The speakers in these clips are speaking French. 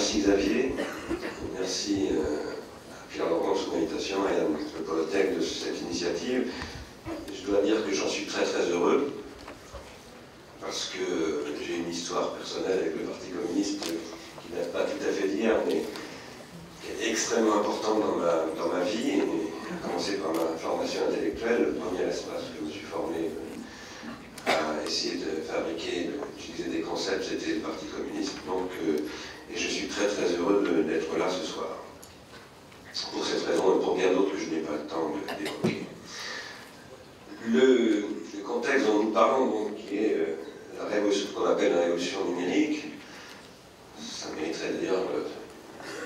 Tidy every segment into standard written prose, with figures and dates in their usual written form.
Merci Xavier, merci à Pierre Laurent pour son invitation et à le Polytech de cette initiative. Je dois dire que j'en suis très heureux parce que j'ai une histoire personnelle avec le Parti communiste qui n'a pas tout à fait d'hier, mais qui est extrêmement importante dans ma vie, et à commencer par ma formation intellectuelle. Le premier espace où je me suis formé à essayer de fabriquer, d'utiliser des concepts, c'était le Parti communiste. Donc, et je suis très heureux d'être là ce soir. Pour cette raison et pour bien d'autres que je n'ai pas le temps d'évoquer. Le contexte dont nous parlons, donc, qui est la révolution, qu'on appelle la révolution numérique, ça mériterait d'ailleurs,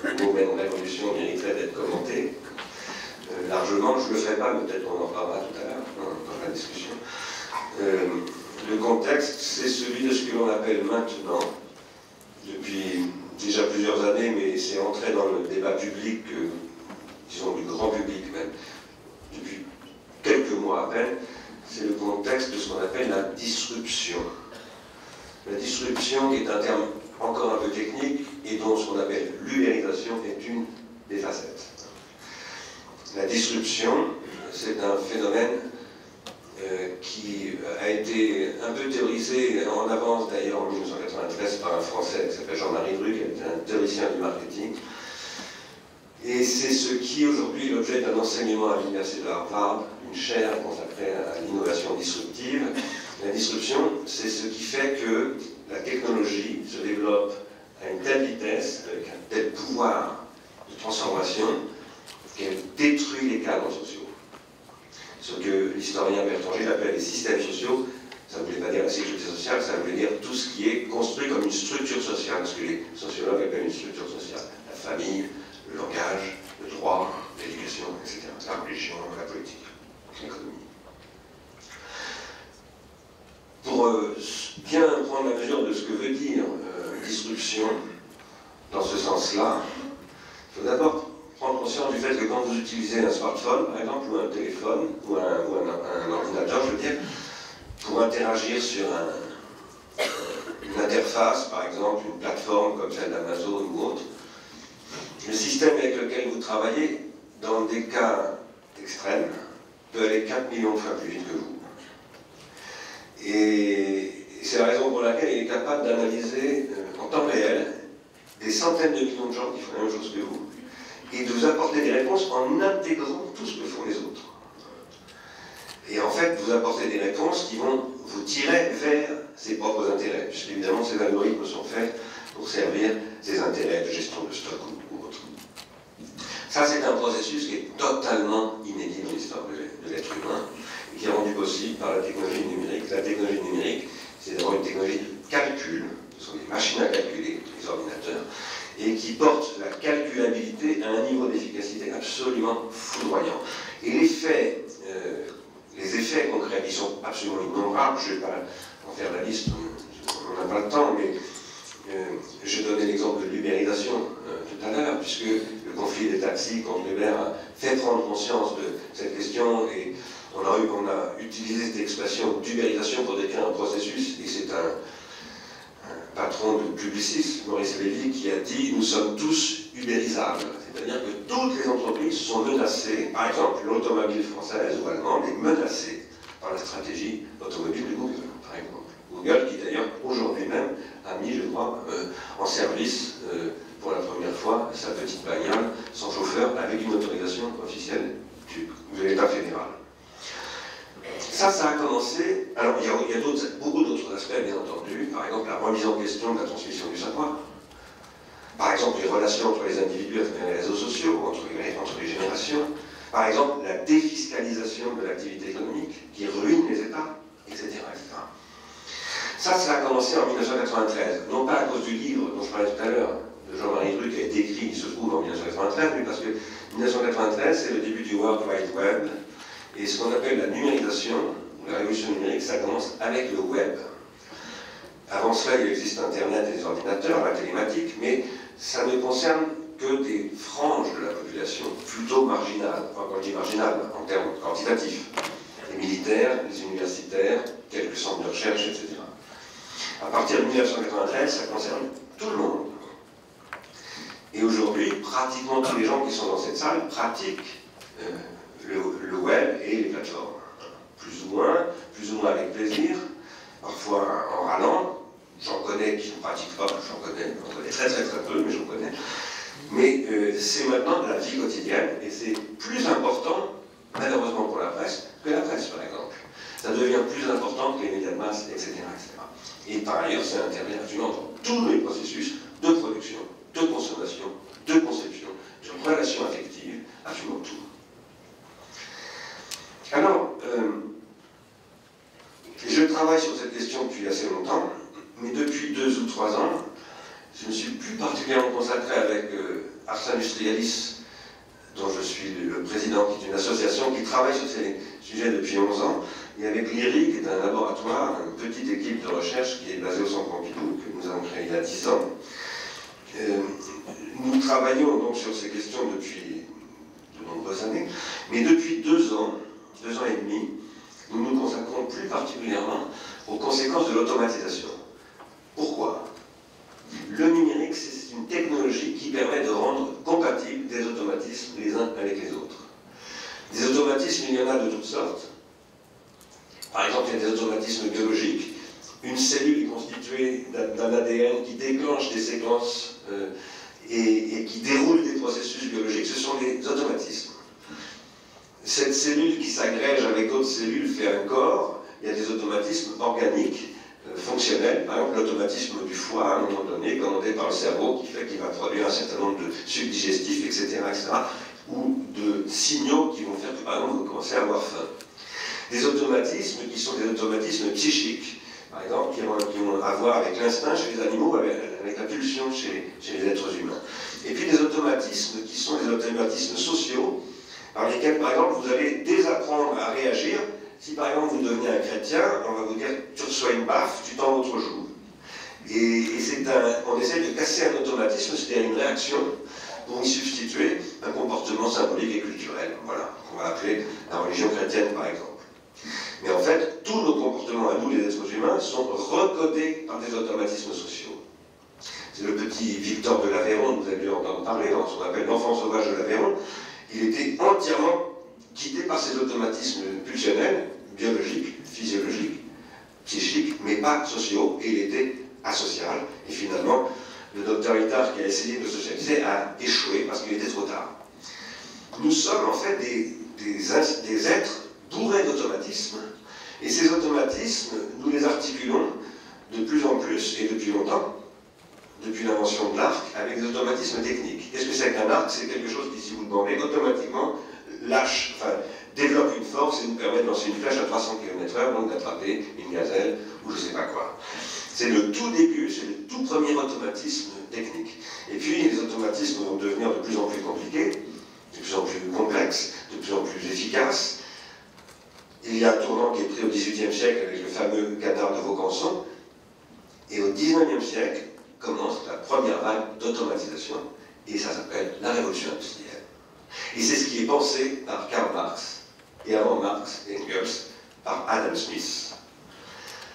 le mot même révolution mériterait d'être commenté largement. Je ne le ferai pas, mais peut-être qu'on en reparlera tout à l'heure dans la discussion. Le contexte, c'est celui de ce que l'on appelle maintenant, depuis déjà plusieurs années, mais c'est entré dans le débat public, disons du grand public même, depuis quelques mois à peine, c'est le contexte de ce qu'on appelle la disruption. La disruption, qui est un terme encore un peu technique, et dont ce qu'on appelle l'ubérisation est une des facettes. La disruption, c'est un phénomène qui a été un peu théorisé en avance d'ailleurs en 1993 par un Français qui s'appelle Jean-Marie Druck, qui était un théoricien du marketing. Et c'est ce qui aujourd'hui est l'objet d'un enseignement à l'université de Harvard, une chaire consacrée à l'innovation disruptive. La disruption, c'est ce qui fait que la technologie se développe à une telle vitesse, avec un tel pouvoir de transformation, qu'elle détruit les cadres sociaux. Ce que l'historien Bertrand Gilles appelle les systèmes sociaux, ça ne voulait pas dire la sécurité sociale, ça voulait dire tout ce qui est construit comme une structure sociale, ce que les sociologues appellent une structure sociale. La famille, le langage, le droit, l'éducation, etc. La religion, la politique, l'économie. Pour bien prendre la mesure de ce que veut dire disruption dans ce sens-là, il faut d'abord prendre conscience du fait que quand vous utilisez un smartphone, par exemple, ou un téléphone, ou un ordinateur, je veux dire, pour interagir sur une interface, par exemple, une plateforme comme celle d'Amazon ou autre, le système avec lequel vous travaillez, dans des cas extrêmes, peut aller 4 millions de fois plus vite que vous. Et c'est la raison pour laquelle il est capable d'analyser en temps réel des centaines de millions de gens qui font la même chose que vous, et de vous apporter des réponses en intégrant tout ce que font les autres. Et en fait, vous apportez des réponses qui vont vous tirer vers ses propres intérêts, puisqu'évidemment ces algorithmes sont faits pour servir ses intérêts de gestion de stock ou autre. Ça, c'est un processus qui est totalement inédit dans l'histoire de l'être humain, et qui est rendu possible par la technologie numérique. La technologie numérique, c'est d'abord une technologie de calcul, ce sont des machines à calculer, les ordinateurs, et qui porte la calculabilité à un niveau d'efficacité absolument foudroyant. Et les effets concrets, qui sont absolument innombrables, je ne vais pas en faire la liste, on n'a pas le temps, mais j'ai donné l'exemple de l'ubérisation tout à l'heure, puisque le conflit des taxis contre Uber a fait prendre conscience de cette question, et on a utilisé cette expression d'ubérisation pour décrire un processus, et c'est un patron de Publicis, Maurice Lévy, qui a dit « nous sommes tous ubérisables ». C'est-à-dire que toutes les entreprises sont menacées, par exemple l'automobile française ou allemande est menacée par la stratégie automobile de Google, par exemple. Google qui d'ailleurs aujourd'hui même a mis, je crois, en service pour la première fois sa petite bagnole sans chauffeur avec une autorisation officielle de l'État fédéral. Ça a commencé. Alors, il y a beaucoup d'autres aspects, bien entendu. Par exemple, la remise en question de la transmission du savoir. Par exemple, les relations entre les individus à travers les réseaux sociaux, entre les générations. Par exemple, la défiscalisation de l'activité économique qui ruine les États, etc. etc. Ça a commencé en 1993. Non pas à cause du livre dont je parlais tout à l'heure, de Jean-Marie Druck, qui a été écrit, il se trouve, en 1993, mais parce que 1993, c'est le début du World Wide Web. Et ce qu'on appelle la numérisation, la révolution numérique, ça commence avec le web. Avant cela, il existe Internet et les ordinateurs, la télématique, mais ça ne concerne que des franges de la population, plutôt marginales, enfin quand je dis marginales, en termes quantitatifs. Les militaires, les universitaires, quelques centres de recherche, etc. À partir de 1993, ça concerne tout le monde. Et aujourd'hui, pratiquement tous les gens qui sont dans cette salle pratiquent le web et les plateformes. Plus ou moins avec plaisir, parfois en râlant. J'en connais qui ne pratiquent pas, j'en connais très peu, mais j'en connais. Mais c'est maintenant la vie quotidienne, et c'est plus important, malheureusement pour la presse, que la presse par exemple. Ça devient plus important que les médias de masse, etc. Et par ailleurs, ça intervient absolument dans tous les processus de production, de consommation, de conception, de relations affectives, absolument tout. Alors, je travaille sur cette question depuis assez longtemps, mais depuis 2 ou 3 ans, je me suis plus particulièrement consacré avec Ars Industrialis, dont je suis le président, qui est une association qui travaille sur ces sujets depuis 11 ans, et avec l'IRI, qui est un laboratoire, une petite équipe de recherche qui est basée au Centre Pompidou, que nous avons créé il y a 10 ans. Nous travaillons donc sur ces questions depuis de nombreuses années, mais depuis 2 ans et demi, nous nous consacrons plus particulièrement aux conséquences de l'automatisation. Pourquoi? Le numérique, c'est une technologie qui permet de rendre compatibles des automatismes les uns avec les autres. Des automatismes, il y en a de toutes sortes. Par exemple, il y a des automatismes biologiques. Une cellule est constituée d'un ADN qui déclenche des séquences et qui déroule des processus biologiques. Ce sont des automatismes. Cette cellule qui s'agrège avec d'autres cellules fait un corps. Il y a des automatismes organiques, fonctionnels. Par exemple, l'automatisme du foie, à un moment donné, commandé par le cerveau, qui fait qu'il va produire un certain nombre de sucs digestifs, etc., ou de signaux qui vont faire que, par exemple, vous commencez à avoir faim. Des automatismes qui sont des automatismes psychiques, par exemple, qui vont avoir avec l'instinct chez les animaux, avec la pulsion chez les êtres humains. Et puis des automatismes qui sont des automatismes sociaux, par lesquels, par exemple, vous allez désapprendre à réagir. Si, par exemple, vous devenez un chrétien, on va vous dire, tu reçois une baffe, tu tends l'autre joue. Et on essaie de casser un automatisme, c'est-à-dire une réaction, pour y substituer un comportement symbolique et culturel. Voilà, qu'on va appeler la religion chrétienne, par exemple. Mais en fait, tous nos comportements à nous, les êtres humains, sont recodés par des automatismes sociaux. C'est le petit Victor de l'Aveyron, vous avez dû entendre parler, dans ce qu'on appelle l'enfant sauvage de l'Aveyron. Il était entièrement guidé par ces automatismes pulsionnels, biologiques, physiologiques, psychiques, mais pas sociaux, et il était asocial. Et finalement, le docteur Itard, qui a essayé de socialiser, a échoué parce qu'il était trop tard. Nous sommes en fait des êtres bourrés d'automatismes, et ces automatismes, nous les articulons de plus en plus, et depuis longtemps, depuis l'invention de l'arc, avec des automatismes techniques. Qu'est-ce que c'est qu'un arc? C'est quelque chose qui, si vous le demandez, automatiquement développe une force et nous permet de lancer une flèche à 300 km/h, donc d'attraper une gazelle ou je ne sais pas quoi. C'est le tout début, c'est le tout premier automatisme technique. Et puis les automatismes vont devenir de plus en plus compliqués, de plus en plus complexes, de plus en plus efficaces. Il y a un tournant qui est pris au XVIIIe siècle avec le fameux canard de Vaucanson, et au XIXe siècle commence la première vague d'automatisation, et ça s'appelle la révolution industrielle. Et c'est ce qui est pensé par Karl Marx, et avant Marx et Engels, par Adam Smith.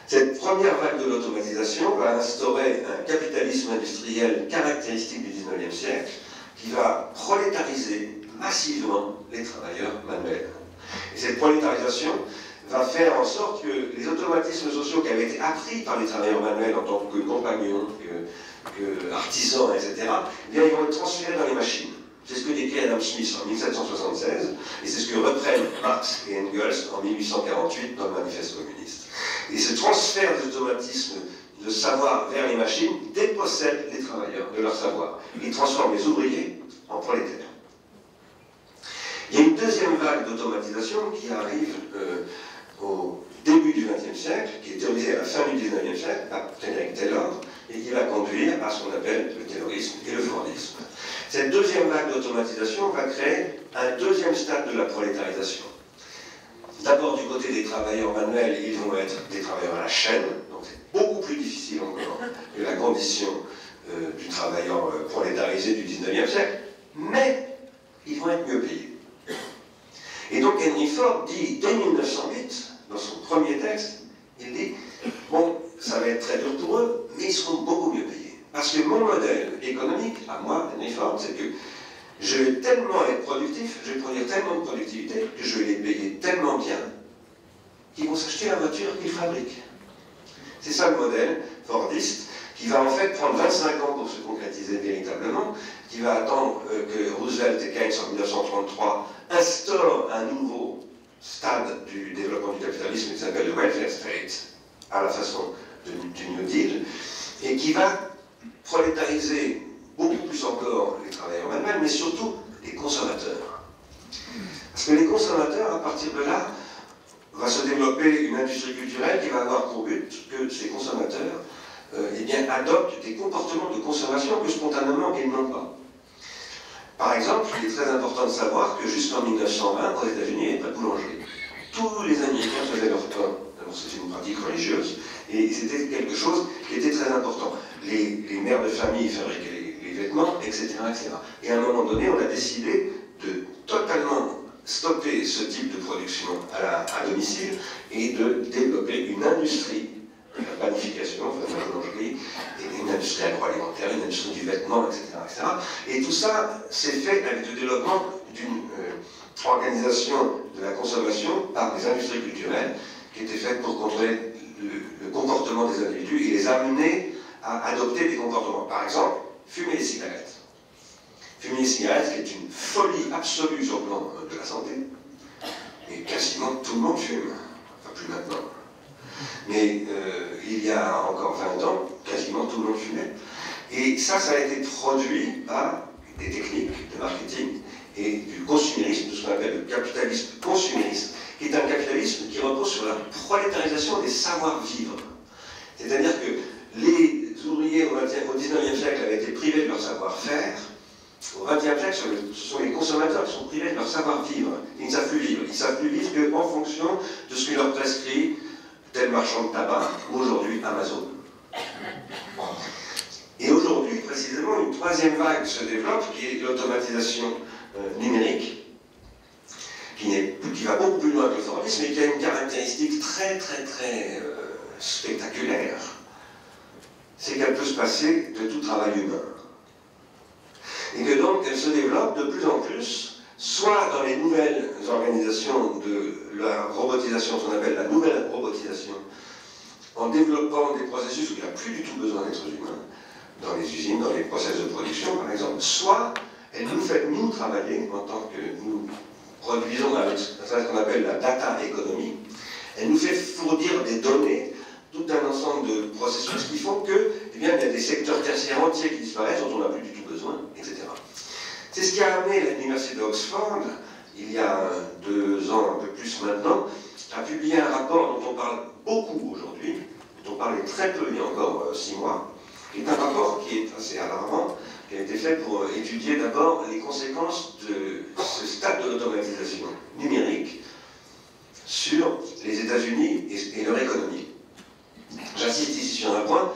Cette première vague de l'automatisation va instaurer un capitalisme industriel caractéristique du XIXe siècle, qui va prolétariser massivement les travailleurs manuels. Et cette prolétarisation va faire en sorte que les automatismes sociaux qui avaient été appris par les travailleurs manuels en tant que compagnons, que artisans, etc., bien, ils vont être transférés dans les machines. C'est ce que décrit Adam Smith en 1776, et c'est ce que reprennent Marx et Engels en 1848 dans le Manifeste communiste. Et ce transfert des automatismes de savoir vers les machines dépossède les travailleurs de leur savoir. Il transforme les ouvriers en prolétaires. Il y a une deuxième vague d'automatisation qui arrive au début du XXe siècle, qui est théorisée à la fin du XIXe siècle par Frédéric Taylor, et qui va conduire à ce qu'on appelle le taylorisme et le fordisme. Cette deuxième vague d'automatisation va créer un deuxième stade de la prolétarisation. D'abord, du côté des travailleurs manuels, ils vont être des travailleurs à la chaîne, donc c'est beaucoup plus difficile encore que la condition du travailleur prolétarisé du XIXe siècle, mais ils vont être mieux payés. Et donc Henry Ford dit, dès 1908, dans son premier texte, il dit, bon, ça va être très dur pour eux, mais ils seront beaucoup mieux payés. Parce que mon modèle économique, à moi, Henry Ford, c'est que je vais tellement être productif, je vais produire tellement de productivité, que je vais les payer tellement bien, qu'ils vont s'acheter la voiture qu'ils fabriquent. C'est ça le modèle fordiste, qui va en fait prendre 25 ans pour se concrétiser véritablement, qui va attendre que Roosevelt et Keynes en 1933 instaurent un nouveau stade du développement du capitalisme qui s'appelle le welfare state, à la façon du New Deal, et qui va prolétariser beaucoup plus encore les travailleurs manuels, mais surtout les consommateurs. Parce que les consommateurs, à partir de là, va se développer une industrie culturelle qui va avoir pour but que ces consommateurs eh bien, adoptent des comportements de consommation que spontanément ils n'ont pas. Par exemple, il est très important de savoir que jusqu'en 1920, aux États-Unis, il n'y avait pas de boulangerie. Tous les Américains faisaient leur pain. Alors c'est une pratique religieuse, et c'était quelque chose qui était très important. Les mères de famille fabriquaient les vêtements, etc., etc. Et à un moment donné, on a décidé de totalement stopper ce type de production à domicile et de développer une industrie de la panification, de la boulangerie, et une industrie agroalimentaire, une industrie du vêtement, etc., etc. Et tout ça s'est fait avec le développement d'une organisation de la consommation par des industries culturelles qui étaient faites pour contrôler le comportement des individus et les amener à adopter des comportements. Par exemple, fumer les cigarettes. Fumer les cigarettes, qui est une folie absolue sur le plan de la santé, et quasiment tout le monde fume. Enfin, plus maintenant. Mais il y a encore 20 ans, quasiment tout le monde fumait. Et ça a été produit par des techniques de marketing et du consumérisme, de ce qu'on appelle le capitalisme consumériste, qui est un capitalisme qui repose sur la prolétarisation des savoir-vivre. C'est-à-dire que les ouvriers au XIXe siècle avaient été privés de leur savoir-faire. Au XXe siècle, ce sont les consommateurs qui sont privés de leur savoir-vivre. Ils ne savent plus vivre. Ils ne savent plus vivre qu'en fonction de ce que leur prescrit tel marchand de tabac, ou aujourd'hui Amazon. Et aujourd'hui, précisément, une troisième vague se développe, qui est l'automatisation numérique, qui va beaucoup plus loin que le Fordisme, mais qui a une caractéristique très spectaculaire. C'est qu'elle peut se passer de tout travail humain. Et que donc elle se développe de plus en plus, soit dans les nouvelles organisations de la robotisation, ce qu'on appelle la nouvelle robotisation, en développant des processus où il n'y a plus du tout besoin d'être humain, dans les usines, dans les processus de production par exemple, soit elle nous fait nous travailler en tant que nous produisons avec ce qu'on appelle la data économie, elle nous fait fournir des données, tout un ensemble de processus qui font que, eh bien, il y a des secteurs tertiaires entiers qui disparaissent, dont on n'a plus du tout besoin, etc. C'est ce qui a amené l'université d'Oxford, il y a 2 ans, un peu plus maintenant, à publier un rapport dont on parle beaucoup aujourd'hui, dont on parlait très peu il y a encore 6 mois, qui est un rapport qui est assez alarmant, qui a été fait pour étudier d'abord les conséquences de ce stade de l'automatisation numérique sur les États-Unis et leur économie. J'insiste ici sur un point,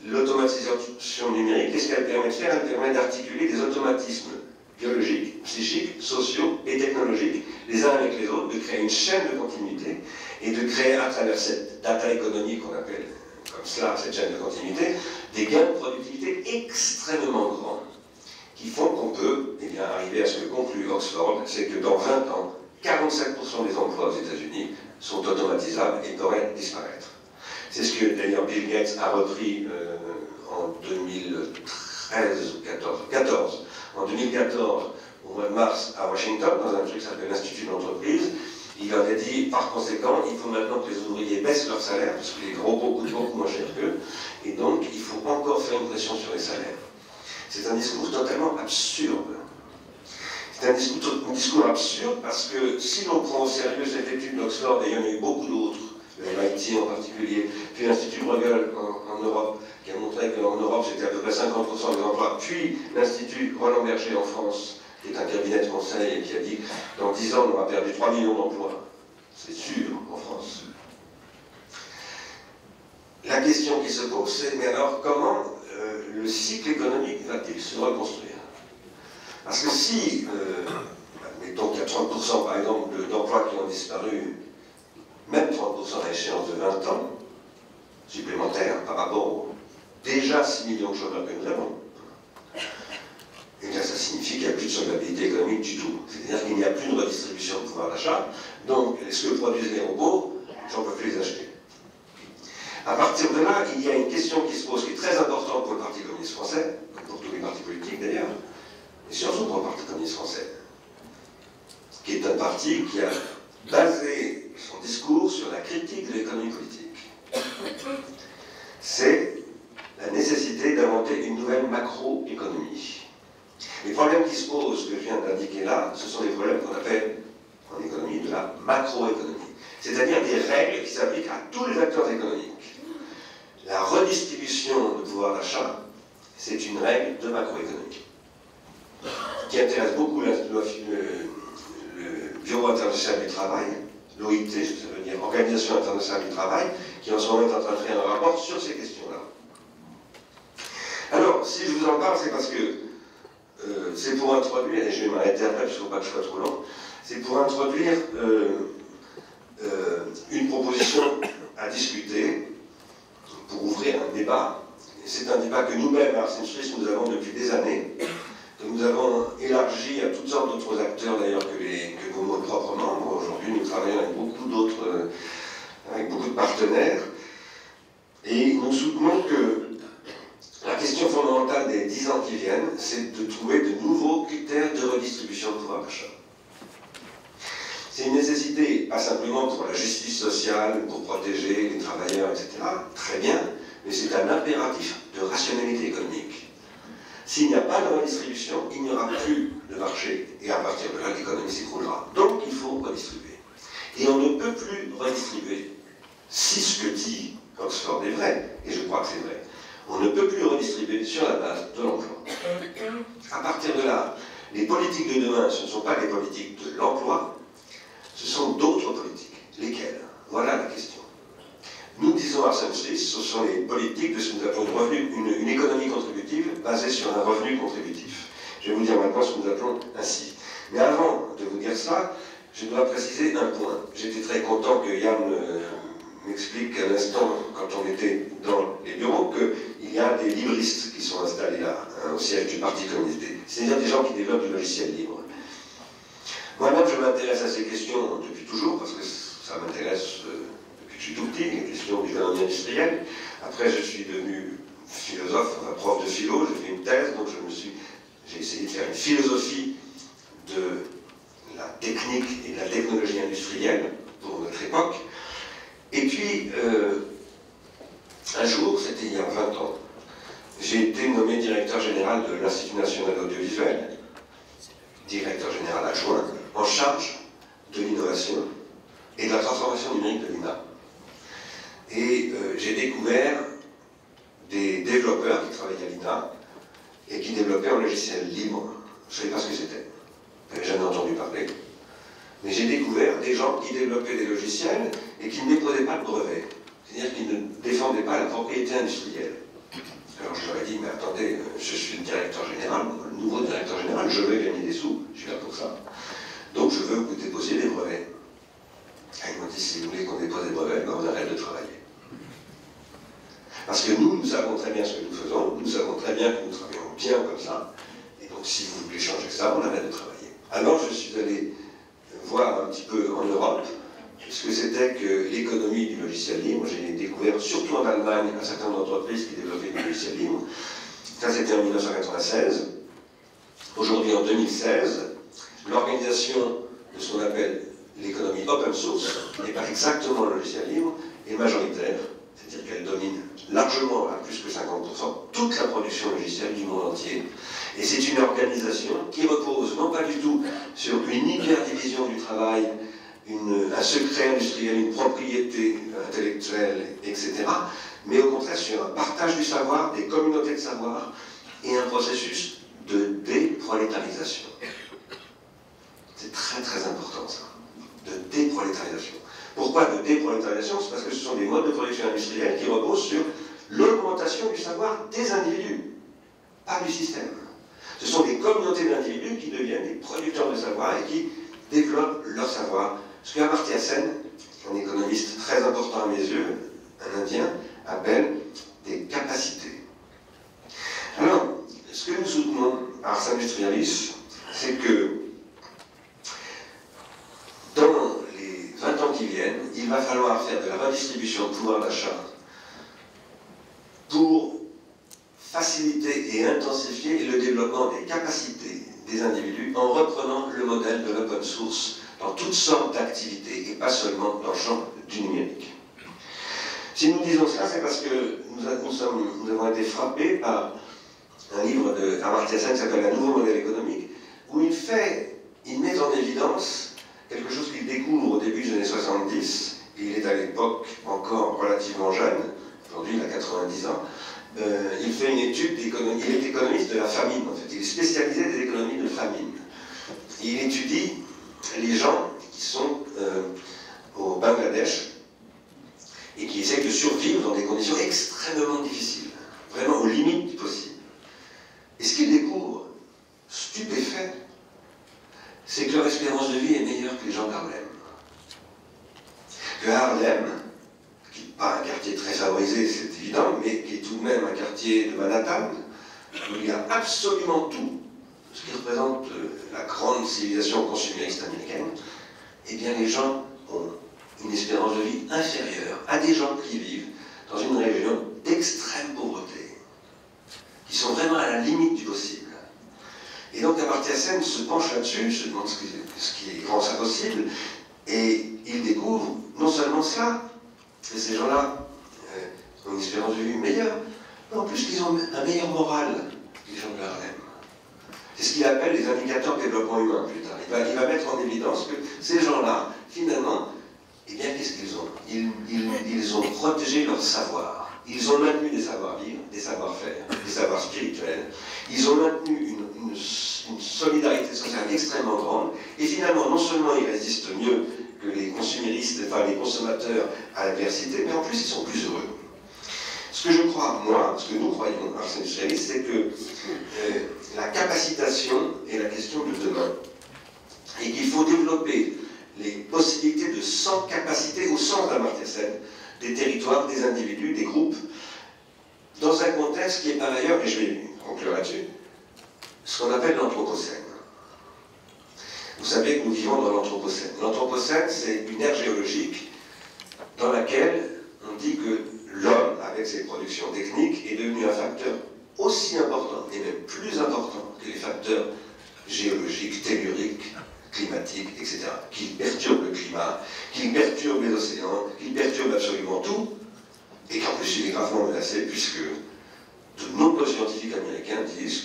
l'automatisation numérique, qu'est-ce qu'elle permet de faire? Elle permet d'articuler des automatismes biologiques, psychiques, sociaux et technologiques, les uns avec les autres, de créer une chaîne de continuité et de créer à travers cette data économique qu'on appelle comme cela, cette chaîne de continuité, des gains de productivité extrêmement grands qui font qu'on peut eh bien, arriver à ce que conclut Oxford, c'est que dans 20 ans, 47% des emplois aux États-Unis sont automatisables et pourraient disparaître. C'est ce que d'ailleurs Bill Gates a repris en 2013 ou 2014. En 2014, au mois de mars, à Washington, dans un truc qui s'appelle l'Institut de l'entreprise, il en a dit, par conséquent, il faut maintenant que les ouvriers baissent leur salaire, parce que les robots coûtent beaucoup moins cher qu'eux, et donc il faut encore faire une pression sur les salaires. C'est un discours totalement absurde. C'est un discours absurde parce que si l'on prend au sérieux cette étude d'Oxford, et il y en a eu beaucoup d'autres, le MIT en particulier, puis l'Institut Bruegel en Europe, qui a montré qu'en Europe c'était à peu près 50% des emplois, puis l'Institut Roland Berger en France, qui est un cabinet de conseil et qui a dit que dans 10 ans on aura perdu 3 millions d'emplois. C'est sûr en France. La question qui se pose, c'est mais alors comment le cycle économique va-t-il se reconstruire? Parce que si, mettons qu'il y a 30% par exemple d'emplois qui ont disparu, même 30% à échéance de 20 ans, supplémentaires par rapport déjà 6 millions de chômeurs que nous avons. Et bien, ça signifie qu'il n'y a plus de solvabilité économique du tout. C'est-à-dire qu'il n'y a plus de redistribution de pouvoir d'achat. Donc, ce que produisent les robots, les gens ne peuvent plus les acheter. À partir de là, il y a une question qui se pose, qui est très importante pour le Parti communiste français, comme pour tous les partis politiques d'ailleurs, et surtout pour le Parti communiste français, qui est un parti qui a basé son discours sur la critique de l'économie politique. C'est la nécessité d'inventer une nouvelle macroéconomie. Les problèmes qui se posent, que je viens d'indiquer là, ce sont des problèmes qu'on appelle en économie de la macroéconomie, c'est-à-dire des règles qui s'appliquent à tous les acteurs économiques. La redistribution de pouvoir d'achat, c'est une règle de macroéconomie qui intéresse beaucoup le Bureau international du travail, l'OIT, ça veut dire Organisation internationale du travail, qui en ce moment est en train de faire un rapport sur ces questions-là. Alors, si je vous en parle, c'est parce que c'est pour introduire, et je vais m'arrêter après, parce qu'il ne faut pas que je sois trop long, c'est pour introduire une proposition à discuter, pour ouvrir un débat. C'est un débat que nous-mêmes, à Arsène Suisse, nous avons depuis des années, que nous avons élargi à toutes sortes d'autres acteurs d'ailleurs que nos propres membres. Aujourd'hui, nous travaillons avec beaucoup d'autres, avec beaucoup de partenaires, et nous soutenons que la question fondamentale des 10 ans qui viennent, c'est de trouver de nouveaux critères de redistribution de pouvoir d'achat. C'est une nécessité, pas simplement pour la justice sociale, pour protéger les travailleurs, etc. Très bien, mais c'est un impératif de rationalité économique. S'il n'y a pas de redistribution, il n'y aura plus de marché, et à partir de là, l'économie s'écroulera. Donc, il faut redistribuer. Et on ne peut plus redistribuer. Si ce que dit Oxford est vrai, et je crois que c'est vrai, on ne peut plus redistribuer sur la base de l'emploi. À partir de là, les politiques de demain, ce ne sont pas les politiques de l'emploi, ce sont d'autres politiques. Lesquelles? Voilà la question. Nous disons à Arsène Suisse, ce sont les politiques de ce que nous appelons une économie contributive basée sur un revenu contributif. Je vais vous dire maintenant ce que nous appelons ainsi. Mais avant de vous dire ça, je dois préciser un point. J'étais très content que Yann m'explique à l'instant, quand on était dans les bureaux, qu'il y a des libristes qui sont installés là, au siège du Parti communiste. C'est-à-dire des gens qui développent du logiciel libre. Moi-même, je m'intéresse à ces questions depuis toujours, parce que ça m'intéresse depuis que je suis tout petit, les questions du génie industriel. Après, je suis devenu philosophe, enfin, prof de philo, j'ai fait une thèse, donc j'ai essayé de faire une philosophie de la technique et de la technologie industrielle pour notre époque. Et puis, un jour, c'était il y a 20 ans, j'ai été nommé directeur général de l'Institut national audiovisuel, directeur général adjoint, en charge de l'innovation et de la transformation numérique de l'INA. Et j'ai découvert des développeurs qui travaillaient à l'INA et qui développaient un logiciel libre. Je ne savais pas ce que c'était. Je n'avais jamais entendu parler. Mais j'ai découvert des gens qui développaient des logiciels et qui ne déposaient pas de brevet. C'est-à-dire qu'ils ne défendaient pas la propriété industrielle. Alors je leur ai dit, mais attendez, je suis le directeur général, le nouveau directeur général, je veux gagner des sous, je suis là pour ça. Donc je veux que vous déposiez des brevets. Et ils m'ont dit, si vous voulez qu'on dépose des brevets, ben on arrête de travailler. Parce que nous savons très bien ce que nous faisons, nous savons très bien que nous travaillons bien comme ça, et donc si vous voulez changer ça, on arrête de travailler. Alors je suis allé voir un petit peu en Europe ce que c'était que l'économie du logiciel libre. J'ai découvert, surtout en Allemagne, un certain nombre d'entreprises qui développaient du logiciel libre. Ça, c'était en 1996. Aujourd'hui, en 2016, l'organisation de ce qu'on appelle l'économie open source, qui n'est pas exactement le logiciel libre, est majoritaire, c'est-à-dire qu'elle domine largement, à plus que 50%, toute la production logicielle du monde entier. Et c'est une organisation qui repose non pas du tout sur une hyperdivision du travail, un secret industriel, une propriété intellectuelle, etc., mais au contraire sur un partage du savoir, des communautés de savoir, et un processus de déprolétarisation. C'est très très important ça, de déprolétarisation. Pourquoi de déprolétarisation? C'est parce que ce sont des modes de production industrielle qui reposent sur l'augmentation du savoir des individus, pas du système. Ce sont des communautés d'individus qui deviennent des producteurs de savoir et qui développent leur savoir. Ce qu'Amartya Sen, un économiste très important à mes yeux, un Indien, appelle des capacités. soutenons à Ars Industrialis, c'est que dans les 20 ans qui viennent, il va falloir faire de la redistribution de pouvoir d'achat pour faciliter et intensifier le développement des capacités des individus en reprenant le modèle de l'open source dans toutes sortes d'activités et pas seulement dans le champ du numérique. Si nous disons cela, c'est parce que nous avons été frappés par un livre d'Amartya Sen qui s'appelle « Un nouveau modèle économique » où il met en évidence quelque chose qu'il découvre au début des années 70, et il est à l'époque encore relativement jeune, aujourd'hui il a 90 ans, il fait une étude d'économie, il est économiste de la famine en fait, il est spécialisé des économies de famine. Il étudie les gens qui sont au Bangladesh et qui essaient de survivre dans des conditions extrêmement difficiles, vraiment aux limites du possible. Et ce qu'il découvre, stupéfait, c'est que leur espérance de vie est meilleure que les gens d'Harlem. Que Harlem, qui n'est pas un quartier très favorisé, c'est évident, mais qui est tout de même un quartier de Manhattan, où il y a absolument tout, ce qui représente la grande civilisation consumériste américaine, eh bien les gens ont une espérance de vie inférieure à des gens qui vivent dans une région d'extrême pauvreté, qui sont vraiment à la limite du possible. Et donc Amartya Sen se penche là-dessus, se demande ce qui rend ça possible, et il découvre non seulement cela, que ces gens-là ont une espérance de vie meilleure, mais en plus qu'ils ont un meilleur moral, les gens de Harlem. C'est ce qu'il appelle les indicateurs de développement humain plus tard. Il va mettre en évidence que ces gens-là, finalement, eh bien, qu'est-ce qu'ils ont? Ils ont protégé leur savoir. Ils ont maintenu des savoir-vivre, des savoir-faire, des savoirs spirituels. Ils ont maintenu une solidarité sociale extrêmement grande. Et finalement, non seulement ils résistent mieux que les consuméristes, enfin les consommateurs à l'adversité, mais en plus ils sont plus heureux. Ce que je crois, moi, ce que nous croyons, Ars Industrialis, c'est que la capacitation est la question de demain. Et qu'il faut développer les possibilités de sans-capacité au sens d'Amartya Sen, des territoires, des individus, des groupes, dans un contexte qui est par ailleurs, et je vais conclure là-dessus, ce qu'on appelle l'anthropocène. Vous savez que nous vivons dans l'anthropocène. L'anthropocène, c'est une ère géologique dans laquelle on dit que l'homme, avec ses productions techniques, est devenu un facteur aussi important, et même plus important que les facteurs géologiques, telluriques, climatiques, etc., qui perturbent le climat, qui perturbent les océans, qui perturbent absolument tout, et qu'en plus il est gravement menacé, puisque de nombreux scientifiques américains disent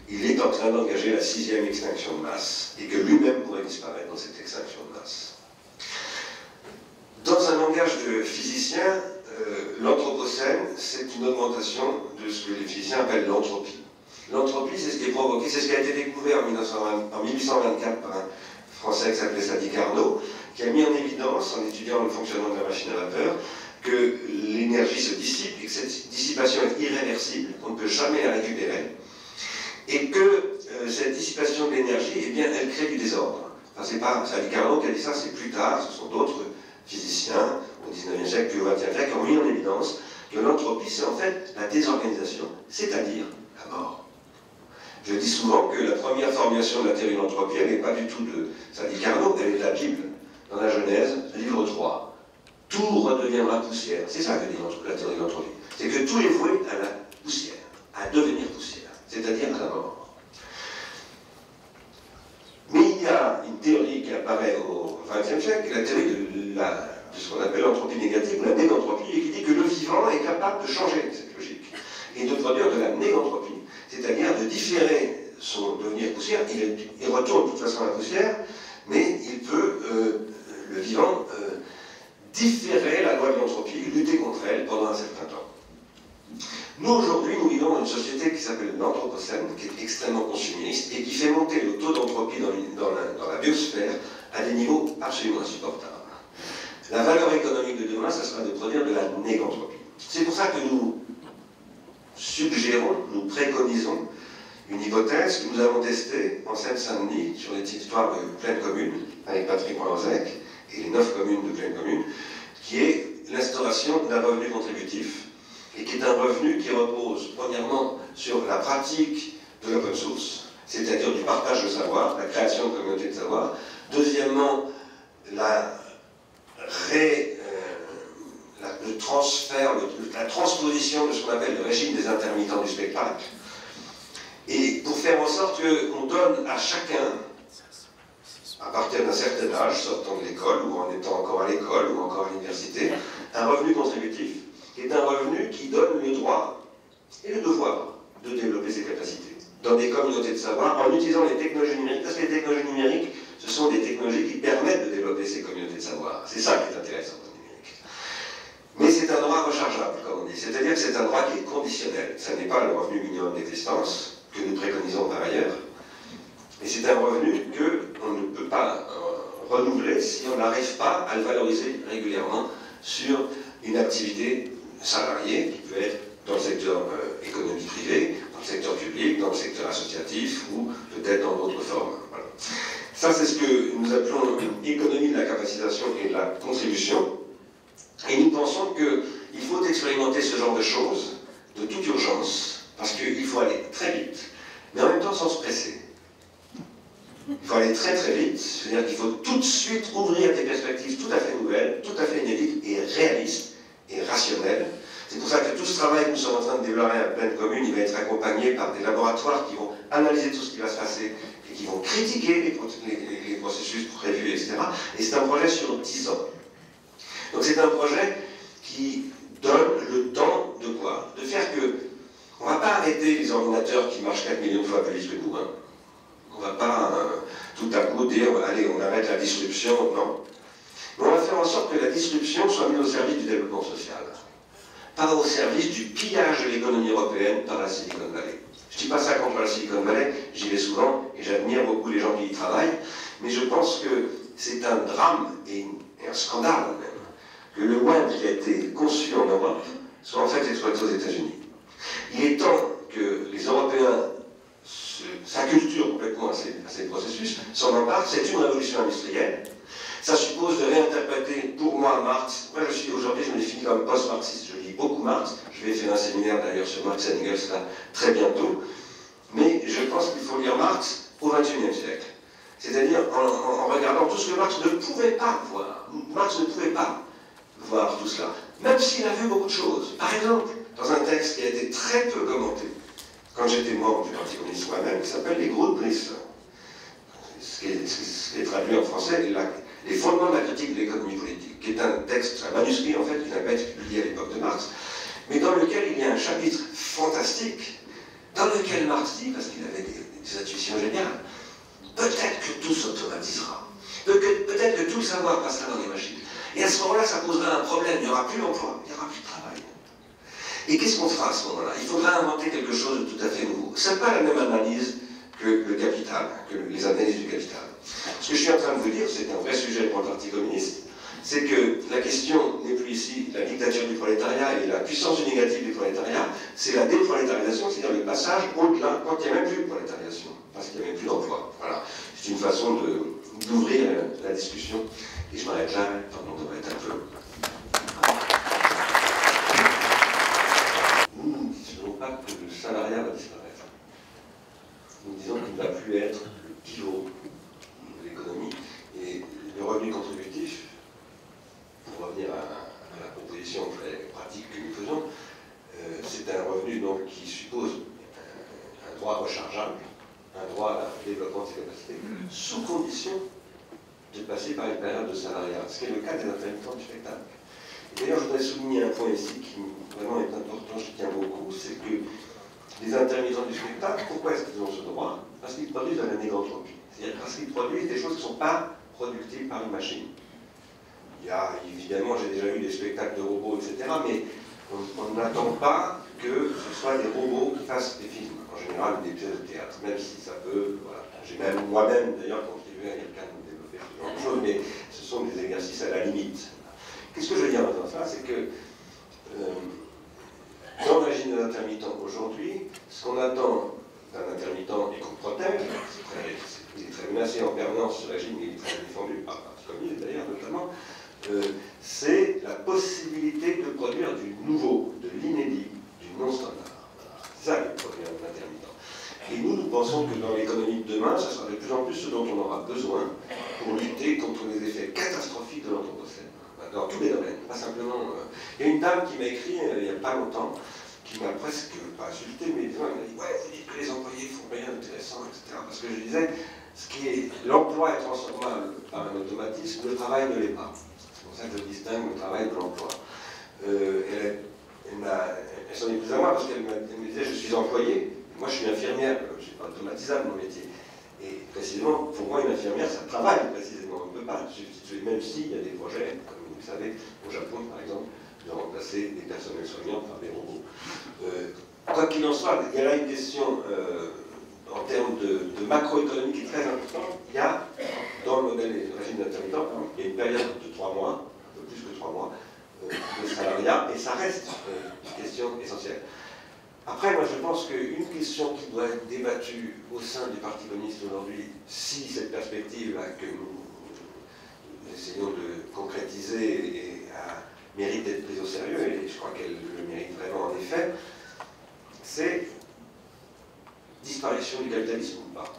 qu'il est en train d'engager la 6e extinction de masse, et que lui-même pourrait disparaître dans cette extinction de masse. Dans un langage de physicien, l'anthropocène, c'est une augmentation de ce que les physiciens appellent l'entropie. L'entropie, c'est ce qui est provoqué, c'est ce qui a été découvert en 1824 par un Français qui s'appelait Sadi Carnot, qui a mis en évidence, en étudiant le fonctionnement de la machine à vapeur, que l'énergie se dissipe et que cette dissipation est irréversible, qu'on ne peut jamais la récupérer, et que cette dissipation de l'énergie, eh bien, elle crée du désordre. Enfin, c'est pas Sadi Carnot qui a dit ça, c'est plus tard, ce sont d'autres physiciens au XIXe siècle puis au XXe siècle qui ont mis en évidence que l'entropie, c'est en fait la désorganisation, c'est-à-dire la mort. Je dis souvent que la première formulation de la théorie de l'entropie, elle n'est pas du tout de Sadi Carnot, elle est de la Bible, dans la Genèse, livre 3. Tout redeviendra poussière. C'est ça que dit la théorie de l'entropie. C'est que tout est voué à la poussière, à devenir poussière, c'est-à-dire à la mort. Mais il y a une théorie qui apparaît au XXe siècle, la théorie de ce qu'on appelle l'entropie négative, ou la négantropie, et qui dit que le vivant est capable de changer cette logique, et de produire de la négantropie, c'est-à-dire de différer son devenir poussière. Il retourne de toute façon à la poussière, mais il peut, le vivant, différer la loi de l'entropie, lutter contre elle pendant un certain temps. Nous, aujourd'hui, nous vivons dans une société qui s'appelle l'anthropocène, qui est extrêmement consumériste, et qui fait monter le taux d'entropie dans la biosphère à des niveaux absolument insupportables. La valeur économique de demain, ça sera de produire de la négantropie. C'est pour ça que nous suggérons, nous préconisons une hypothèse que nous avons testée en Seine-Saint-Denis sur les territoires de pleine commune, avec Patrick Molenbeek et les 9 communes de pleine commune, qui est l'instauration d'un revenu contributif, et qui est un revenu qui repose premièrement sur la pratique de l'open source, c'est-à-dire du partage de savoir, la création de communautés de savoir. Deuxièmement, le transfert, la transposition de ce qu'on appelle le régime des intermittents du spectacle, et pour faire en sorte qu'on donne à chacun, à partir d'un certain âge, sortant de l'école, ou en étant encore à l'école, ou encore à l'université, un revenu contributif, qui est un revenu qui donne le droit et le devoir de développer ses capacités dans des communautés de savoir, en utilisant les technologies numériques, parce que les technologies numériques, ce sont des technologies qui permettent de développer ces communautés de savoir. C'est ça qui est intéressant dans le numérique. Mais c'est un droit rechargeable, comme on dit. C'est-à-dire que c'est un droit qui est conditionnel. Ce n'est pas le revenu minimum d'existence, que nous préconisons par ailleurs, mais c'est un revenu qu'on ne peut pas renouveler si on n'arrive pas à le valoriser régulièrement sur une activité salariée qui peut être dans le secteur économie privée, dans le secteur public, dans le secteur associatif ou peut-être dans d'autres formes. Voilà. Ça, c'est ce que nous appelons l'économie de la capacitation et de la contribution. Et nous pensons qu'il faut expérimenter ce genre de choses de toute urgence, parce qu'il faut aller très vite, mais en même temps sans se presser. Il faut aller très très vite, c'est-à-dire qu'il faut tout de suite ouvrir des perspectives tout à fait nouvelles, tout à fait inédites et réalistes et rationnelles. C'est pour ça que tout ce travail que nous sommes en train de développer à pleine commune, il va être accompagné par des laboratoires qui vont analyser tout ce qui va se passer et qui vont critiquer les processus prévus, etc. Et c'est un projet sur 10 ans. Donc c'est un projet qui donne le temps de quoi? De faire que on ne va pas arrêter les ordinateurs qui marchent 4 millions de fois plus vite que nous. Hein. On ne va pas tout à coup dire allez, on arrête la disruption, non. Mais on va faire en sorte que la disruption soit mise au service du développement social, pas au service du pillage de l'économie européenne par la Silicon Valley. Je ne dis pas ça contre la Silicon Valley, j'y vais souvent et j'admire beaucoup les gens qui y travaillent, mais je pense que c'est un drame et un scandale même que le web qui a été conçu en Europe soit en fait exploité aux États-Unis. Il est temps que les Européens s'acculturent complètement à ces processus, s'en emparent. C'est une révolution industrielle. Ça suppose de réinterpréter, pour moi, Marx. Moi, aujourd'hui, je me définis comme post-marxiste. Je lis beaucoup Marx. Je vais faire un séminaire d'ailleurs sur Marx et Engels là, très bientôt. Mais je pense qu'il faut lire Marx au XXIe siècle. C'est-à-dire en regardant tout ce que Marx ne pouvait pas voir. Marx ne pouvait pas voir tout cela, même s'il a vu beaucoup de choses. Par exemple, dans un texte qui a été très peu commenté, quand j'étais membre du Parti communiste moi-même, qui s'appelle les Grundrisse, ce qui est traduit en français, les fondements de la critique de l'économie politique, qui est un texte, un manuscrit en fait, qui n'a pas été publié à l'époque de Marx, mais dans lequel il y a un chapitre fantastique, dans lequel Marx dit, parce qu'il avait des intuitions géniales, peut-être que tout s'automatisera, peut-être que tout le savoir passera dans les machines. Et à ce moment-là, ça posera un problème, il n'y aura plus d'emploi, il n'y aura plus de travail. Et qu'est-ce qu'on fera à ce moment-là? Il faudra inventer quelque chose de tout à fait nouveau. Ce n'est pas la même analyse que le capital, que les analyses du capital. Ce que je suis en train de vous dire, c'est un vrai sujet pour le Parti communiste, c'est que la question n'est plus ici la dictature du prolétariat et la puissance négative du prolétariat, c'est la déprolétarisation, c'est-à-dire le passage au-delà, quand il n'y a même plus de prolétarisation, parce qu'il n'y a même plus d'emploi. Voilà. C'est une façon d'ouvrir la discussion. Et je m'arrête là, pardon, on devrait être un peu... Nous ne disons pas que le salariat va disparaître. Nous disons qu'il ne va plus être le pivot de l'économie. Et le revenu contributif, pour revenir à la proposition très pratique que nous faisons, c'est un revenu donc, qui suppose un droit rechargeable, un droit à un développement de ses capacités, sous condition de passer par une période de salariat, ce qui est le cas des intermittents du spectacle. D'ailleurs, je voudrais souligner un point ici qui vraiment est important, je tiens beaucoup, c'est que les intermittents du spectacle, pourquoi est-ce qu'ils ont ce droit? Parce qu'ils produisent de la négantropie. C'est-à-dire parce qu'ils produisent des choses qui ne sont pas productives par une machine. Il y a, évidemment, j'ai déjà eu des spectacles de robots, etc., mais on n'attend pas que ce soit des robots qui fassent des films, en général des pièces de théâtre, même si ça peut, voilà. J'ai même moi-même, d'ailleurs, contribué à quelqu'un de développer ce genre de choses, mais ce sont des exercices à la limite. Qu'est-ce que je veux dire dans ça? C'est que dans le régime de l'intermittent aujourd'hui, ce qu'on attend d'un intermittent et qu'on protège, il est très menacé en permanence, ce régime, il est très défendu par le Parti communiste d'ailleurs notamment, c'est la possibilité de produire du nouveau, de l'inédit, du non-standard. Voilà. C'est ça le problème de l'intermittent. Et nous façon que dans l'économie de demain, ce sera de plus en plus ce dont on aura besoin pour lutter contre les effets catastrophiques de l'anthropocène, dans tous les domaines, pas simplement... Il y a une dame qui m'a écrit il n'y a pas longtemps, qui m'a presque, pas insulté, mais elle m'a dit « Ouais, vous dites que les employés font rien d'intéressant, etc. » Parce que je disais, l'emploi est transformable par un automatisme, le travail ne l'est pas. C'est pour ça que je distingue le travail de l'emploi. Elle s'en est prise à moi parce qu'elle me disait « Je suis employé, moi je suis infirmière, je ne suis pas automatisable mon métier. » Et précisément, pour moi, une infirmière, ça travaille précisément. On ne peut pas substituer, même s'il y a des projets, comme vous le savez, au Japon par exemple, de remplacer des personnels soignants par des robots. Quoi qu'il en soit, il y a là une question en termes de macroéconomie qui est très importante. Il y a, dans le modèle du régime d'intermittent, il y a une période de 3 mois, un peu plus que 3 mois, de salariat, et ça reste une question essentielle. Après, moi, je pense qu'une question qui doit être débattue au sein du Parti communiste aujourd'hui, si cette perspective-là que nous essayons de concrétiser mérite d'être prise au sérieux, et je crois qu'elle le mérite vraiment en effet, c'est disparition du capitalisme ou pas.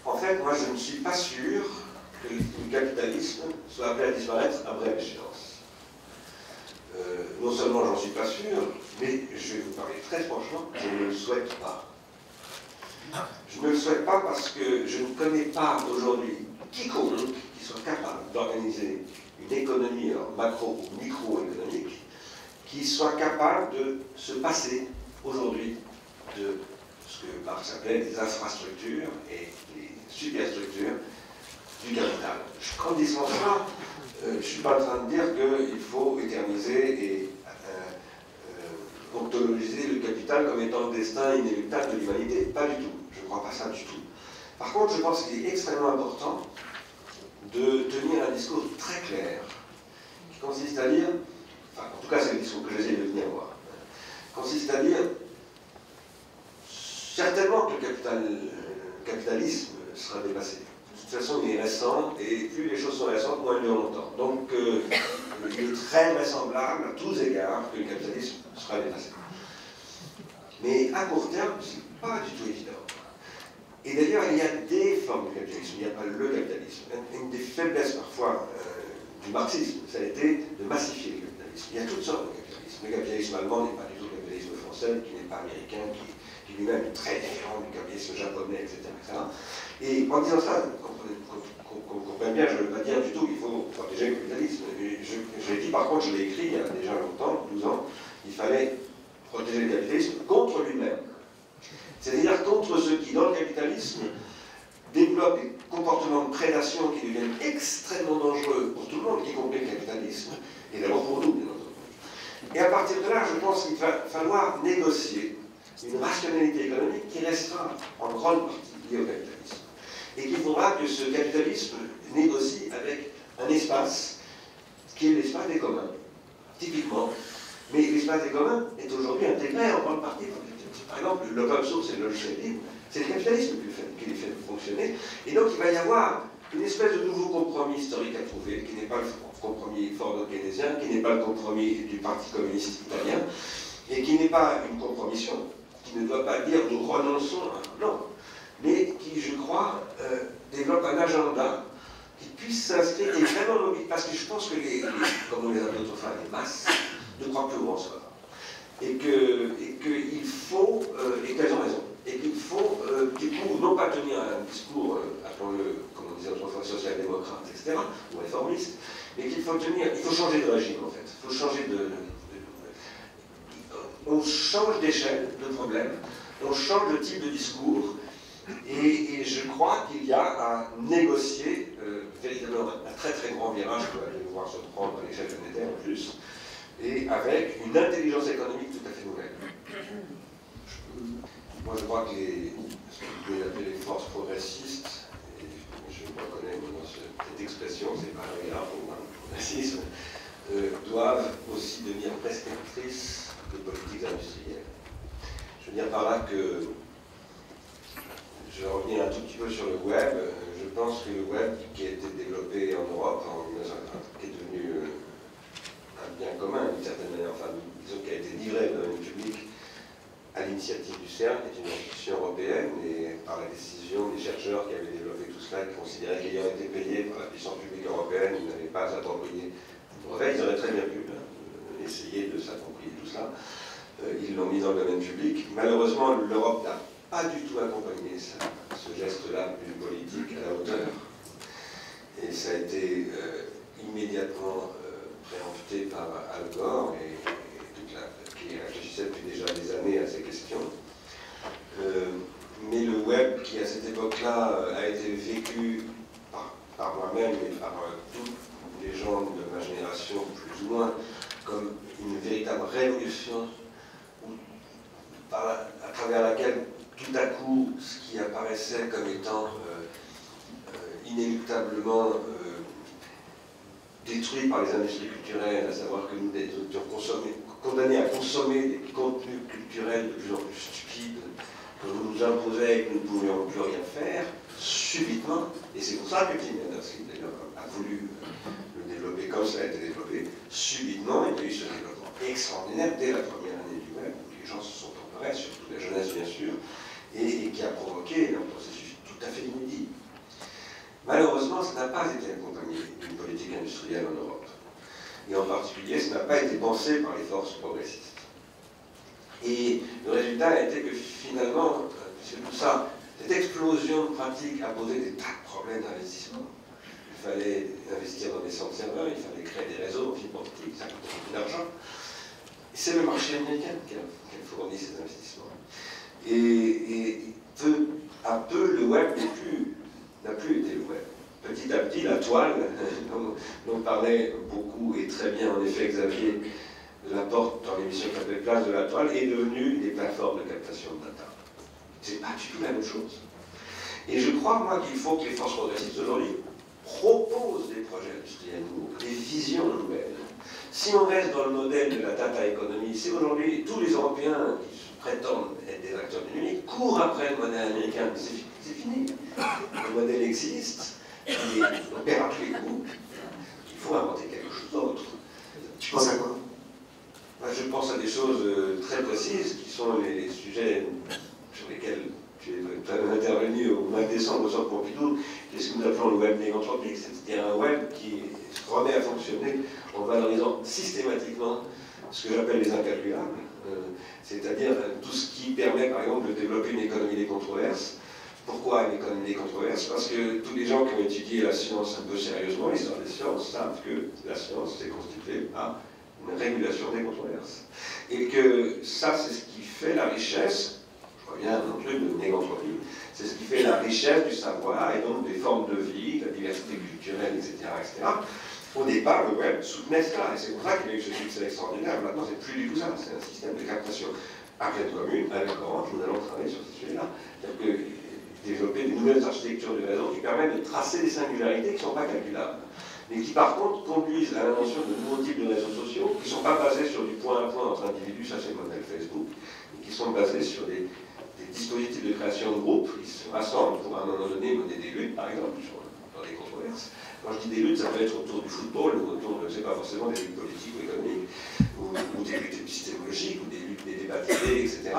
En fait, moi, je ne suis pas sûr que le capitalisme soit appelé à disparaître à brève échéance. Non seulement j'en suis pas sûr, mais je vais vous parler très franchement, je ne le souhaite pas. Je ne le souhaite pas parce que je ne connais pas aujourd'hui quiconque qui soit capable d'organiser une économie macro ou microéconomique qui soit capable de se passer aujourd'hui de ce que Marx appelait des infrastructures et des superstructures du capital. En disant ça, je ne suis pas en train de dire qu'il faut éterniser et ontologiser le capital comme étant le destin inéluctable de l'humanité. Pas du tout. Je ne crois pas ça du tout. Par contre, je pense qu'il est extrêmement important de tenir un discours très clair qui consiste à dire, enfin, en tout cas c'est le discours que j'essaie de tenir moi, consiste à dire certainement que le capitalisme sera dépassé. De toute façon, il est récent, et plus les choses sont récentes, moins il dure longtemps. Donc, il est très vraisemblable, à tous égards, que le capitalisme sera dépassé. Mais à court terme, c'est pas du tout évident. Et d'ailleurs, il y a des formes de capitalisme, il n'y a pas le capitalisme. Une des faiblesses, parfois, du marxisme, ça a été de massifier le capitalisme. Il y a toutes sortes de capitalisme. Le capitalisme allemand n'est pas du tout le capitalisme français, qui n'est pas américain, qui lui-même est très différent du capitalisme japonais, etc. Et en disant ça, qu'on comprenne bien, je ne veux pas dire du tout qu'il faut protéger le capitalisme. J'ai dit, par contre, je l'ai écrit il y a déjà longtemps, 12 ans, il fallait protéger le capitalisme contre lui-même. C'est-à-dire contre ceux qui, dans le capitalisme, développent des comportements de prédation qui deviennent extrêmement dangereux pour tout le monde, y compris le capitalisme, et d'abord pour nous, bien entendu. Et à partir de là, je pense qu'il va falloir négocier une rationalité économique qui restera en grande partie liée au capitalisme. Et qu'il faudra que ce capitalisme négocie avec un espace qui est l'espace des communs, typiquement. Mais l'espace des communs est aujourd'hui intégré en grande partie par le capitalisme. Par exemple, l'open source et le logiciel libre, c'est le capitalisme qui les fait fonctionner. Et donc il va y avoir une espèce de nouveau compromis historique à trouver, qui n'est pas le compromis fordo-keynésien, qui n'est pas le compromis du Parti communiste italien, et qui n'est pas une compromission, qui ne doit pas dire nous renonçons à... Non, mais qui, je crois, développe un agenda qui puisse s'inscrire et vraiment mobile, parce que je pense que comme on les appelle autrefois, les masses, ne croient plus au bonsoir. Et qu'il faut, et qu'elles ont raison, et qu'il faut, du coup, non pas tenir un discours, appelons-le, comme on disait autrefois, social-démocrate, etc., ou réformiste, mais qu'il faut tenir, il faut changer de régime, en fait. Il faut changer on change d'échelle de problème, on change de type de discours, et je crois qu'il y a à négocier véritablement un très très grand virage que va devoir se prendre à l'échelle planétaire en plus, et avec une intelligence économique tout à fait nouvelle. Moi je crois que ce que vous pouvez appeler les forces progressistes, et je me reconnais dans cette expression, c'est pas grave pour le progressisme, doivent aussi devenir prescriptrices de politiques industrielles. Je veux dire par là que, je vais revenir un tout petit peu sur le web, je pense que le web qui a été développé en Europe, qui est devenu un bien commun d'une certaine manière, enfin disons qui a été livré dans le public à l'initiative du CERN, qui est une institution européenne, et par la décision des chercheurs qui avaient développé tout cela, qui considéraient qu'ayant été payés par la puissance publique européenne, ils n'avaient pas approprié le brevet. Ils auraient très bien pu essayer de s'approprier tout cela. Ils l'ont mis dans le domaine public. Malheureusement, l'Europe n'a pas du tout accompagné ce geste-là du politique à la hauteur. Et ça a été immédiatement préempté par Al Gore, qui réfléchissait depuis déjà des années à ces questions. Mais le web, qui à cette époque-là a été vécu par moi-même et par tous les gens de ma génération, plus ou moins, comme une véritable révolution, à travers laquelle tout à coup, ce qui apparaissait comme étant inéluctablement détruit par les industries culturelles, à savoir que nous étions condamnés à consommer des contenus culturels de plus en plus stupides, que nous nous imposait et que nous ne pouvions plus rien faire, subitement, et c'est pour ça que Tim Berners-Lee d'ailleurs a voulu le développer comme ça a été développé, subitement il y a eu ce développement extraordinaire dès la première année du web, où les gens se sont emparés, surtout la jeunesse bien sûr, et qui a provoqué un processus tout à fait inédit. Malheureusement, ça n'a pas été accompagné d'une politique industrielle en Europe. Et en particulier, ça n'a pas été pensé par les forces progressistes. Et le résultat a été que finalement, c'est tout ça, cette explosion de pratiques a posé des tas de problèmes d'investissement. Il fallait investir dans des centres serveurs, il fallait créer des réseaux en fibre optique, ça coûte beaucoup d'argent. C'est le marché américain qui a fourni ces investissements. Et peu à peu, le web n'a plus été le web. Petit à petit, la toile, dont parlait beaucoup et très bien en effet Xavier Laporte dans l'émission qui s'appelle Place de la Toile, est devenue des plateformes de captation de data. C'est pas du tout la même chose. Et je crois, moi, qu'il faut que les forces progressistes aujourd'hui proposent des projets industriels nouveaux, des visions nouvelles. Si on reste dans le modèle de la data économie, c'est aujourd'hui tous les Européens qui prétendent être des acteurs du numérique courent après le modèle américain, mais c'est fini. Le modèle existe, on perd à tous les coups. Il faut inventer quelque chose d'autre. Tu penses à quoi? Je pense à des choses très précises qui sont les sujets sur lesquels tu es intervenu au mois de décembre au Centre Pompidou, qui est ce que nous appelons le web négantropique, c'est-à-dire un web qui se remet à fonctionner en valorisant systématiquement ce que j'appelle les incalculables, c'est-à-dire tout ce qui permet par exemple de développer une économie des controverses. Pourquoi une économie des controverses? Parce que tous les gens qui ont étudié la science un peu sérieusement, l'histoire des sciences, savent que la science s'est constituée par une régulation des controverses. Et que ça, c'est ce qui fait la richesse, je reviens à mon truc de négantropie, c'est ce qui fait la richesse du savoir et donc des formes de vie, de la diversité culturelle, etc. etc. Au départ, le web soutenait cela, et c'est pour ça qu'il a eu ce succès extraordinaire. Maintenant, c'est plus du tout ça, c'est un système de captation à pleine commune, avec Orange, nous allons travailler sur ce sujet-là. C'est-à-dire que développer des nouvelles architectures de réseau qui permettent de tracer des singularités qui ne sont pas calculables, mais qui par contre conduisent à l'invention de nouveaux types de réseaux sociaux qui ne sont pas basés sur du point à point entre individus, ça c'est le modèle Facebook, mais qui sont basés sur des dispositifs de création de groupes qui se rassemblent pour à un moment donné mener des luttes, par exemple, dans des controverses. Quand je dis des luttes, ça peut être autour du football, ou autour de, c'est pas forcément des luttes politiques ou économiques, ou des luttes épistémologiques, ou des luttes, des débats d'idées, etc.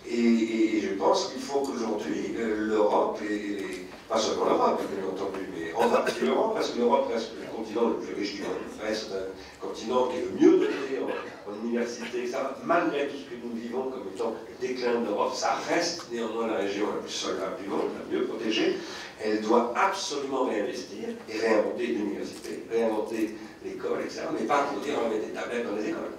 Et je pense qu'il faut qu'aujourd'hui, l'Europe, et pas seulement l'Europe, bien entendu, mais en particulier l'Europe, parce que l'Europe reste le continent le plus riche du monde, reste un continent qui est le mieux doté en université, etc. Malgré tout ce que nous vivons comme étant le déclin de l'Europe, ça reste néanmoins la région la plus solvable du monde, la mieux protégée. Elle doit absolument réinvestir et réinventer l'université, réinventer l'école, etc. Mais pas pour dire on met des tablettes dans les écoles.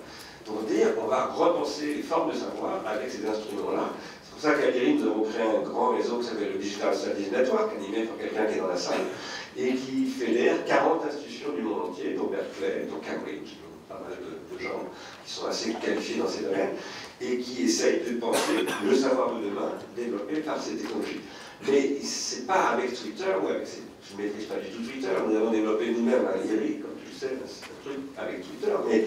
Pour dire on va repenser les formes de savoir avec ces instruments-là. C'est pour ça qu'à l'IRI, nous avons créé un grand réseau qui s'appelle le Digital Studies Network, animé par quelqu'un qui est dans la salle, et qui fédère 40 institutions du monde entier, dont Berkeley, dont Cambridge, dont pas mal de gens qui sont assez qualifiés dans ces domaines, et qui essayent de penser le savoir de demain développé par ces technologies. Mais c'est pas avec Twitter, ou avec je ne maîtrise pas du tout Twitter, nous avons développé nous-mêmes à l'IRI, comme tu le sais, c'est un truc avec Twitter, mais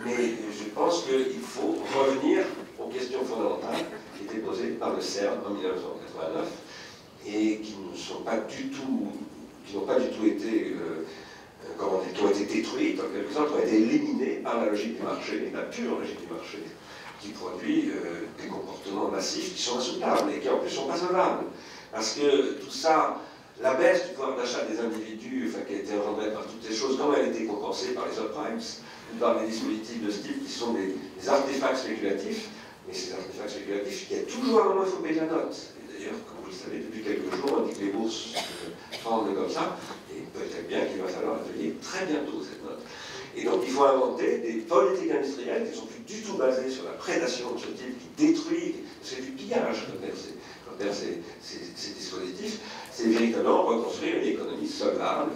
je pense qu'il faut revenir aux questions fondamentales qui étaient posées par le CERN en 1989 et qui n'ont pas du tout été, qui ont été détruites, en quelque sorte, ont été éliminées par la logique du marché, la pure logique du marché, qui produit des comportements massifs qui sont insoutenables et qui en plus sont pas solvables. Parce que tout ça, la baisse du pouvoir d'achat des individus, enfin, qui a été engendrée par toutes ces choses, comment elle a été compensée par les subprimes, par des dispositifs de ce type qui sont des artefacts spéculatifs, mais ces artefacts spéculatifs, il y a toujours un moment où il faut payer la note. Et d'ailleurs, comme vous le savez, depuis quelques jours, on dit que les bourses fondent comme ça, et peut-être bien qu'il va falloir la payer très bientôt, cette note. Et donc, il faut inventer des politiques industrielles qui ne sont plus du tout basées sur la prédation de ce type, qui détruit, c'est du pillage vers ces dispositifs, c'est véritablement reconstruire une économie solvable,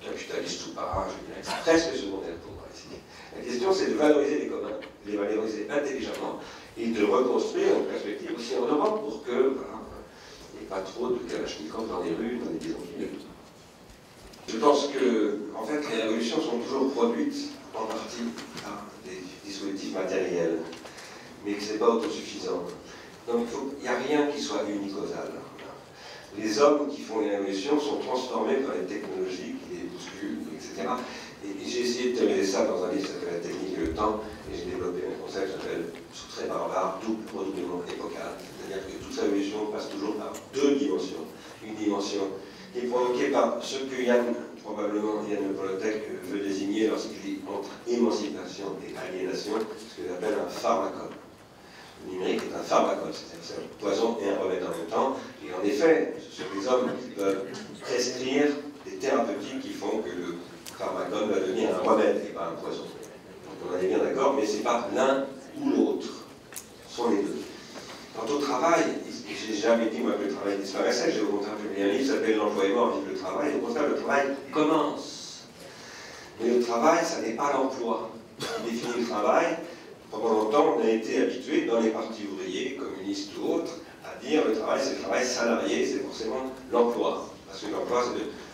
capitaliste ou pas, je dirais, c'est presque secondaire pour moi ici. La question, c'est de valoriser les communs, de les valoriser intelligemment, et de reconstruire une perspective aussi en Europe pour que, voilà, il n'y ait pas trop de kalachnikov dans les rues, dans les bidonvilles. Je pense que, en fait, les révolutions sont toujours produites en partie par des dispositifs matériels, mais que ce n'est pas autosuffisant. Donc il n'y a rien qui soit unicausal. Les hommes qui font les révolutions sont transformés par les technologies qui les bousculent, etc. Et j'ai essayé de théoriser ça dans un livre qui s'appelle La technique et le temps, et j'ai développé un concept qui s'appelle Sous-trait barbare, double redoublement épocal. C'est-à-dire que toute révolution passe toujours par deux dimensions. Une dimension qui est provoquée par ce que probablement Yann Le Polotek veut désigner lorsqu'il dit entre émancipation et aliénation, ce qu'il appelle un pharmacone. Le numérique est un pharmacone, c'est un poison et un remède en même temps. Et en effet, ce sont les hommes qui peuvent prescrire des thérapeutiques qui font que le pharmacone va devenir un remède et pas un poison. Donc on en est bien d'accord, mais ce n'est pas l'un ou l'autre. Ce sont les deux. Quant au travail, je n'ai jamais dit moi que le travail disparaissait, j'ai au contraire publié un livre qui s'appelle L'emploi est mort, vive le travail. Au contraire, le travail commence. Mais le travail, ça n'est pas l'emploi. Il définit le travail. Pendant longtemps, on a été habitué, dans les partis ouvriers, communistes ou autres, à dire le travail, c'est le travail salarié, c'est forcément l'emploi. Parce que l'emploi,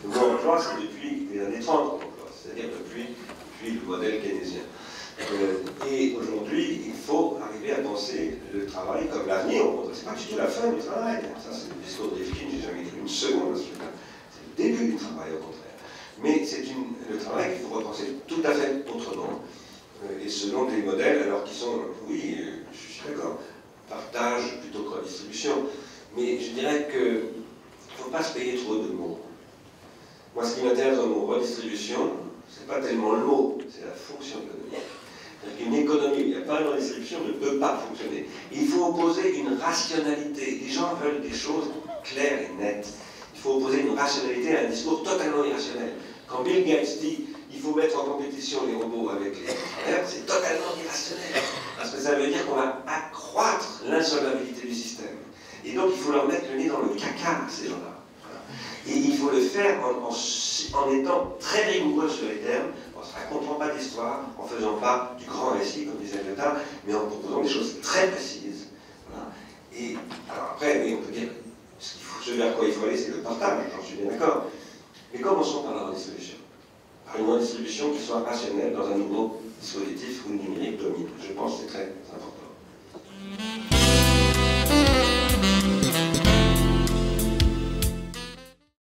le mot emploi, c'est depuis les années 30 l'emploi, c'est-à-dire depuis le modèle keynésien. Et aujourd'hui, il faut arriver à penser le travail comme l'avenir. C'est pas du tout la fin du travail. Ça, c'est le discours de Rifkin, j'ai jamais écrit une seconde à ce truc-là. C'est le début du travail, au contraire. Mais c'est le travail qu'il faut repenser tout à fait autrement. Et selon des modèles, alors qui sont, oui, je suis d'accord, partage plutôt que redistribution. Mais je dirais qu'il ne faut pas se payer trop de mots. Moi, ce qui m'intéresse dans le mot redistribution, c'est pas tellement le mot, c'est la fonction économique. C'est-à-dire qu'une économie où il n'y a pas de redistribution ne peut pas fonctionner. Et il faut opposer une rationalité. Les gens veulent des choses claires et nettes. Il faut opposer une rationalité à un discours totalement irrationnel. Quand Bill Gates dit il faut mettre en compétition les robots avec les travailleurs, c'est totalement irrationnel. Parce que ça veut dire qu'on va accroître l'insolvabilité du système. Et donc il faut leur mettre le nez dans le caca, ces gens-là. Voilà. Et il faut le faire en étant très rigoureux sur les termes, en ne se racontant pas d'histoire, en ne faisant pas du grand récit, comme disait Lyotard, mais en proposant des choses très précises. Voilà. Et alors après, oui, on peut dire ce vers quoi il faut aller, c'est le partage, j'en suis bien d'accord. Mais commençons par la redistribution. Par une redistribution qui soit rationnelle dans un nouveau dispositif où le numérique domine. Je pense que c'est très important.